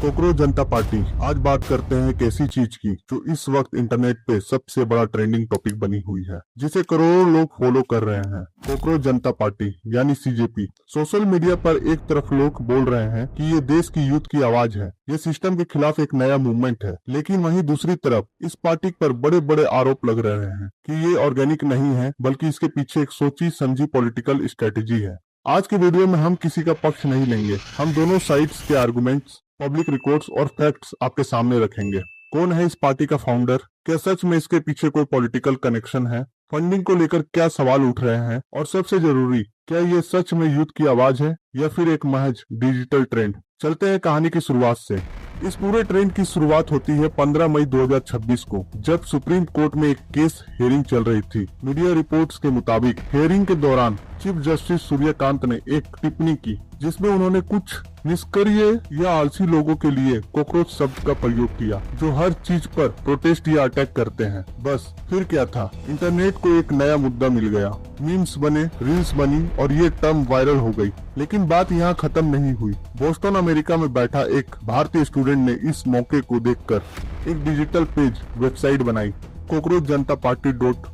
Cockroach जनता party. आज बात करते हैं एक ऐसी चीज की जो इस वक्त इंटरनेट पे सबसे बड़ा ट्रेंडिंग टॉपिक बनी हुई है, जिसे करोड़ों लोग फॉलो कर रहे हैं। कोकरोच जनता पार्टी यानी सीजेपी। सोशल मीडिया पर एक तरफ लोग बोल रहे हैं कि ये देश की यूथ की आवाज है, ये सिस्टम के खिलाफ एक नया मूवमेंट है, लेकिन वहीं दूसरी तरफ इस पार्टी पर बड़े बड़े आरोप लग रहे हैं कि ये ऑर्गेनिक नहीं है, बल्कि इसके पीछे एक सोची समझी पॉलिटिकल स्ट्रेटेजी है। आज के वीडियो में हम किसी का पक्ष नहीं लेंगे, हम दोनों साइड्स के आर्गुमेंट्स, पब्लिक रिकॉर्ड्स और फैक्ट्स आपके सामने रखेंगे। कौन है इस पार्टी का फाउंडर? क्या सच में इसके पीछे कोई पॉलिटिकल कनेक्शन है? फंडिंग को लेकर क्या सवाल उठ रहे हैं? और सबसे जरूरी, क्या ये सच में यूथ की आवाज है या फिर एक महज डिजिटल ट्रेंड? चलते हैं कहानी की शुरुआत से। इस पूरे ट्रेंड की शुरुआत होती है 15 मई 2026 को, जब सुप्रीम कोर्ट में एक केस हियरिंग चल रही थी। मीडिया रिपोर्ट्स के मुताबिक हियरिंग के दौरान चीफ जस्टिस सूर्यकांत ने एक टिप्पणी की, जिसमें उन्होंने कुछ निष्क्रिय या आलसी लोगों के लिए कॉकरोच शब्द का प्रयोग किया, जो हर चीज पर प्रोटेस्ट या अटैक करते हैं। बस फिर क्या था, इंटरनेट को एक नया मुद्दा मिल गया, मीम्स बने, रील्स बनी और ये टर्म वायरल हो गई। लेकिन बात यहाँ खत्म नहीं हुई। बोस्टन अमेरिका में बैठा एक भारतीय स्टूडेंट ने इस मौके को देखकर एक डिजिटल पेज वेबसाइट बनाई, कोकरोच जनता पार्टी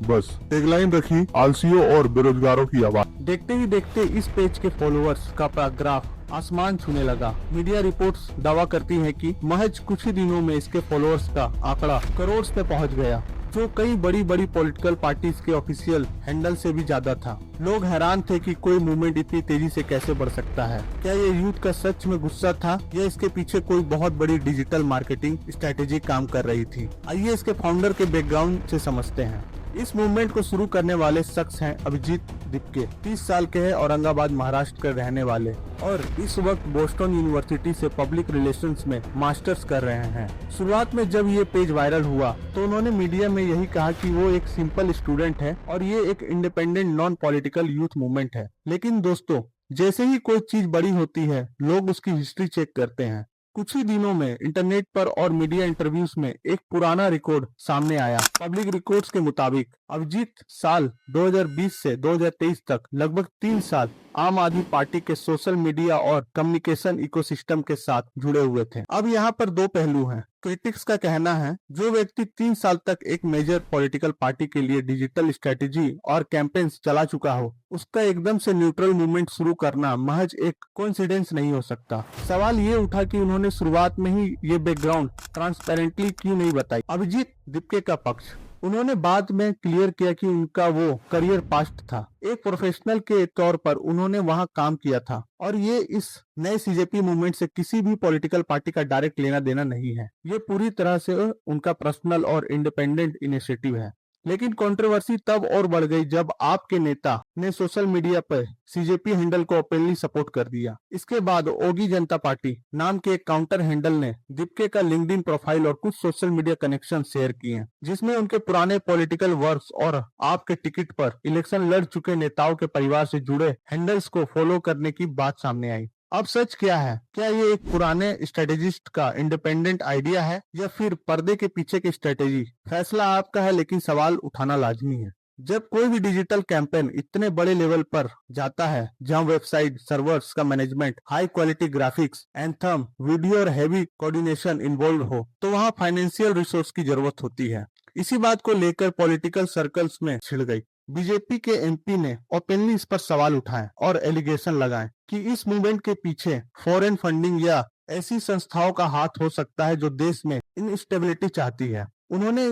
.बस। टैगलाइन रखी, आलसियों और बेरोजगारों की आवाज। देखते ही देखते इस पेज के फॉलोअर्स का ग्राफ आसमान छूने लगा। मीडिया रिपोर्ट्स दावा करती हैं कि महज कुछ ही दिनों में इसके फॉलोअर्स का आंकड़ा करोड़ पे पहुंच गया, जो कई बड़ी बड़ी पॉलिटिकल पार्टीज के ऑफिशियल हैंडल से भी ज्यादा था। लोग हैरान थे कि कोई मूवमेंट इतनी तेजी से कैसे बढ़ सकता है। क्या ये यूथ का सच में गुस्सा था या इसके पीछे कोई बहुत बड़ी डिजिटल मार्केटिंग स्ट्रेटेजी काम कर रही थी? आइए इसके फाउंडर के बैकग्राउंड से समझते हैं। इस मूवमेंट को शुरू करने वाले शख्स हैं अभिजीत दीपके। 30 साल के हैं, औरंगाबाद महाराष्ट्र के रहने वाले, और इस वक्त बोस्टन यूनिवर्सिटी से पब्लिक रिलेशंस में मास्टर्स कर रहे हैं। शुरुआत में जब ये पेज वायरल हुआ तो उन्होंने मीडिया में यही कहा कि वो एक सिंपल स्टूडेंट है और ये एक independent non political youth movement है। लेकिन दोस्तों, जैसे ही कोई चीज बड़ी होती है, लोग उसकी हिस्ट्री चेक करते हैं। कुछ ही दिनों में इंटरनेट पर और मीडिया इंटरव्यूज में एक पुराना रिकॉर्ड सामने आया। पब्लिक रिकॉर्ड्स के मुताबिक अभिजीत साल 2020 से 2023 तक लगभग 3 साल आम आदमी पार्टी के सोशल मीडिया और कम्युनिकेशन इकोसिस्टम के साथ जुड़े हुए थे। अब यहाँ पर दो पहलू हैं। क्रिटिक्स का कहना है, जो व्यक्ति 3 साल तक एक मेजर पॉलिटिकल पार्टी के लिए डिजिटल स्ट्रेटेजी और कैंपेन्स चला चुका हो, उसका एकदम से न्यूट्रल मूवमेंट शुरू करना महज एक कोइंसिडेंस नहीं हो सकता। सवाल ये उठा कि उन्होंने शुरुआत में ही ये बैकग्राउंड ट्रांसपेरेंटली क्यों नहीं बताई। अभिजीत दीपके का पक्ष, उन्होंने बाद में क्लियर किया कि उनका वो करियर पास्ट था। एक प्रोफेशनल के तौर पर उन्होंने वहां काम किया था और ये इस नए सीजेपी मूवमेंट से किसी भी पॉलिटिकल पार्टी का डायरेक्ट लेना देना नहीं है। ये पूरी तरह से उनका पर्सनल और इंडिपेंडेंट इनिशिएटिव है। लेकिन कंट्रोवर्सी तब और बढ़ गई जब आपके नेता ने सोशल मीडिया पर सीजेपी हैंडल को ओपनली सपोर्ट कर दिया। इसके बाद ओगी जनता पार्टी नाम के एक काउंटर हैंडल ने दीपके का लिंक्डइन प्रोफाइल और कुछ सोशल मीडिया कनेक्शन शेयर किए, जिसमें उनके पुराने पॉलिटिकल वर्क्स और आपके टिकट पर इलेक्शन लड़ चुके नेताओं के परिवार से जुड़े हैंडल्स को फॉलो करने की बात सामने आई। अब सच क्या है? क्या ये एक पुराने स्ट्रेटेजिस्ट का इंडिपेंडेंट आइडिया है या फिर पर्दे के पीछे की स्ट्रेटेजी? फैसला आपका है, लेकिन सवाल उठाना लाजमी है। जब कोई भी डिजिटल कैंपेन इतने बड़े लेवल पर जाता है, जहां वेबसाइट सर्वर्स का management, high quality graphics, anthem, video और हैवी कोऑर्डिनेशन इन्वॉल्व हो, तो वहां फाइनेंशियल रिसोर्स की जरूरत होती है। इसी बात को लेकर पॉलिटिकल सर्कल्स में छिड़ गई। बीजेपी के एमपी ने ओपनली इस पर सवाल उठाए और एलिगेशन लगाए कि इस मूवमेंट के पीछे फॉरेन फंडिंग या ऐसी संस्थाओं का हाथ हो सकता है जो देश में इंस्टेबिलिटी चाहती है। उन्होंने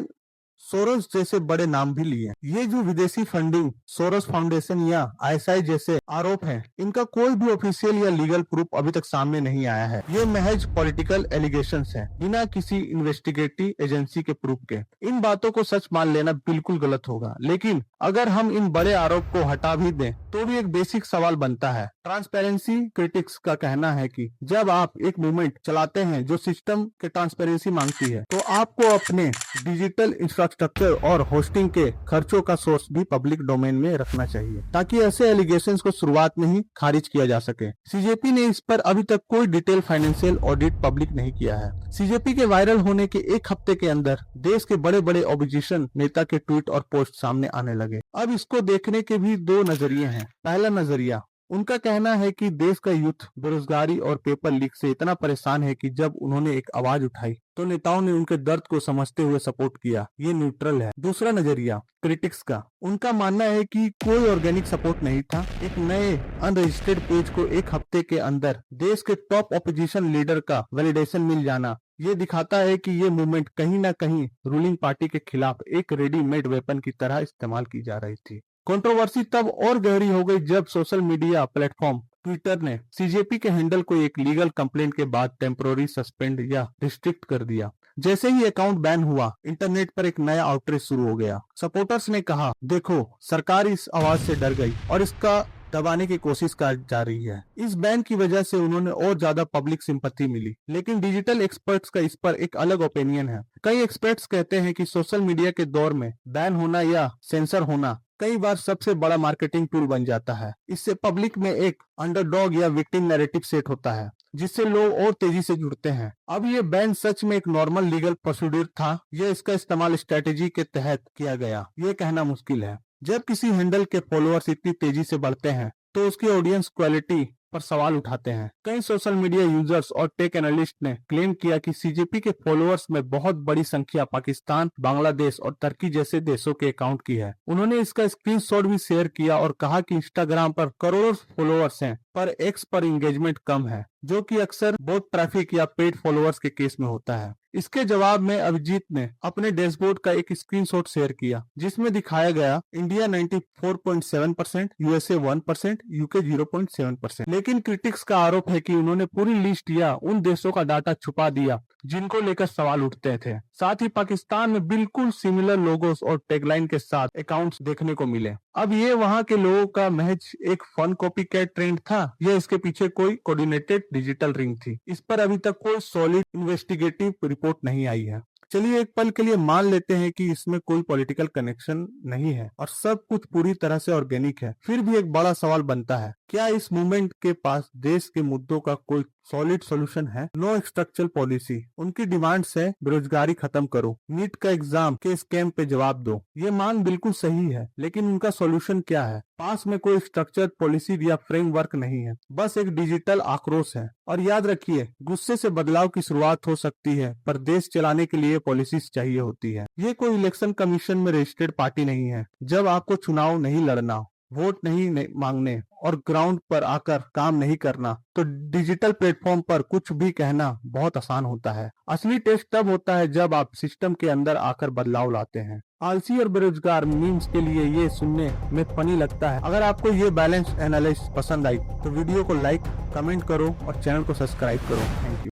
सोरोस जैसे बड़े नाम भी लिए। ये जो विदेशी फंडिंग, सोरोस फाउंडेशन या आईएसआई जैसे आरोप हैं, इनका कोई भी ऑफिशियल या लीगल प्रूफ अभी तक सामने नहीं आया है। ये महज पॉलिटिकल एलिगेशंस हैं, बिना किसी इन्वेस्टिगेटिव एजेंसी के प्रूफ के। इन बातों को सच मान लेना बिल्कुल गलत होगा, लेकिन अगर हम इन बड़े आरोप को हटा भी दें तो भी एक बेसिक सवाल बनता है। ट्रांसपेरेंसी क्रिटिक्स का कहना है कि जब आप एक मूवमेंट चलाते हैं जो सिस्टम के ट्रांसपेरेंसी मांगती है, तो आपको अपने डिजिटल इंफ्रास्ट्रक्चर और होस्टिंग के खर्चों का सोर्स भी पब्लिक डोमेन में रखना चाहिए, ताकि ऐसे एलिगेशंस को शुरुआत में ही खारिज किया जा सके। सीजेपी ने इस पर अभी तक कोई डिटेल फाइनेंशियल ऑडिट पब्लिक नहीं किया है। सीजेपी के वायरल होने के एक हफ्ते के अंदर देश के बड़े बड़े ऑपोजिशन नेता के ट्वीट और पोस्ट सामने आने लगे। अब इसको देखने के भी दो नजरिए हैं। पहला नजरिया, उनका कहना है कि देश का यूथ बेरोजगारी और पेपर लीक से इतना परेशान है कि जब उन्होंने एक आवाज उठाई तो नेताओं ने उनके दर्द को समझते हुए सपोर्ट किया। ये न्यूट्रल है। दूसरा नजरिया क्रिटिक्स का, उनका मानना है कि कोई ऑर्गेनिक सपोर्ट नहीं था। एक नए अनरजिस्टर्ड पेज को एक हफ्ते के अंदर देश के टॉप ऑपोजिशन लीडर का वैलिडेशन मिल जाना, ये दिखाता है कि ये मूवमेंट कहीं ना कहीं रूलिंग पार्टी के खिलाफ एक रेडीमेड वेपन की तरह इस्तेमाल की जा रही थी। कंट्रोवर्सी तब और गहरी हो गई जब सोशल मीडिया प्लेटफॉर्म ट्विटर ने सीजेपी के हैंडल को एक लीगल कंप्लेंट के बाद टेम्पोररी सस्पेंड या रिस्ट्रिक्ट कर दिया। जैसे ही अकाउंट बैन हुआ, इंटरनेट पर एक नया आउटरीच शुरू हो गया। सपोर्टर्स ने कहा, देखो सरकार इस आवाज से डर गई और इसका दबाने की कोशिश कर जा रही है। इस बैन की वजह से उन्होंने और ज्यादा पब्लिक सिंपैथी मिली। लेकिन डिजिटल एक्सपर्ट्स का इस पर एक अलग ओपिनियन है। कई एक्सपर्ट्स कहते हैं कि सोशल मीडिया के दौर में बैन होना या सेंसर होना कई बार सबसे बड़ा मार्केटिंग टूल बन जाता है। इससे पब्लिक में एक अंडरडॉग या विक्टिम नैरेटिव सेट होता है, जिससे लोग और तेजी से जुड़ते हैं। अब ये बैन सच में एक नॉर्मल लीगल प्रोसीड्यूर था या इसका इस्तेमाल स्ट्रेटेजी के तहत किया गया, ये कहना मुश्किल है। जब किसी हैंडल के फॉलोअर्स इतनी तेजी से बढ़ते हैं तो उसकी ऑडियंस क्वालिटी पर सवाल उठाते हैं। कई सोशल मीडिया यूजर्स और टेक एनालिस्ट ने क्लेम किया कि सीजेपी के फॉलोअर्स में बहुत बड़ी संख्या पाकिस्तान, बांग्लादेश और तुर्की जैसे देशों के अकाउंट की है। उन्होंने इसका स्क्रीनशॉट भी शेयर किया और कहा कि इंस्टाग्राम पर करोड़ों फॉलोअर्स हैं, पर एक्स पर एंगेजमेंट कम है, जो कि अक्सर बहुत ट्रैफिक या पेड फॉलोअर्स के केस में होता है। इसके जवाब में अभिजीत ने अपने डैशबोर्ड का एक स्क्रीनशॉट शेयर किया, जिसमें दिखाया गया इंडिया 94.7%, यूएसए 1%, यूके 0.7%। लेकिन क्रिटिक्स का आरोप है कि उन्होंने पूरी लिस्ट या उन देशों का डाटा छुपा दिया जिनको लेकर सवाल उठते थे। साथ ही पाकिस्तान में बिल्कुल सिमिलर लोगोस और टैगलाइन के साथ अकाउंट्स देखने को मिले। अब ये वहाँ के लोगों का महज एक फन कॉपी कैट ट्रेंड था या इसके पीछे कोई कोऑर्डिनेटेड डिजिटल रिंग थी? इस पर अभी तक कोई सॉलिड इन्वेस्टिगेटिव रिपोर्ट नहीं आई है। चलिए एक पल के लिए मान लेते हैं कि इसमें कोई पॉलिटिकल कनेक्शन नहीं है और सब कुछ पूरी तरह से ऑर्गेनिक है। फिर भी एक बड़ा सवाल बनता है, क्या इस मूवमेंट के पास देश के मुद्दों का कोई सॉलिड सॉल्यूशन है? No structural policy. उनकी डिमांड्स है बेरोजगारी खत्म करो, नीट का एग्जाम के स्कैम पे जवाब दो। ये मांग बिल्कुल सही है, लेकिन उनका सॉल्यूशन क्या है? पास में कोई स्ट्रक्चर्ड पॉलिसी या फ्रेमवर्क नहीं है, बस एक डिजिटल आक्रोश है। और याद रखिए, गुस्से से बदलाव की शुरुआत हो सकती है, पर देश चलाने के लिए पॉलिसीज चाहिए होती है। ये कोई इलेक्शन कमीशन में रजिस्टर्ड पार्टी नहीं है। जब आपको चुनाव नहीं लड़ना, वोट नहीं मांगने और ग्राउंड पर आकर काम नहीं करना, तो डिजिटल प्लेटफॉर्म पर कुछ भी कहना बहुत आसान होता है। असली टेस्ट तब होता है जब आप सिस्टम के अंदर आकर बदलाव लाते हैं। आलसी और बेरोजगार मीम्स के लिए ये सुनने में फनी लगता है। अगर आपको ये बैलेंस एनालिसिस पसंद आई तो वीडियो को लाइक, कमेंट करो और चैनल को सब्सक्राइब करो। Thank you.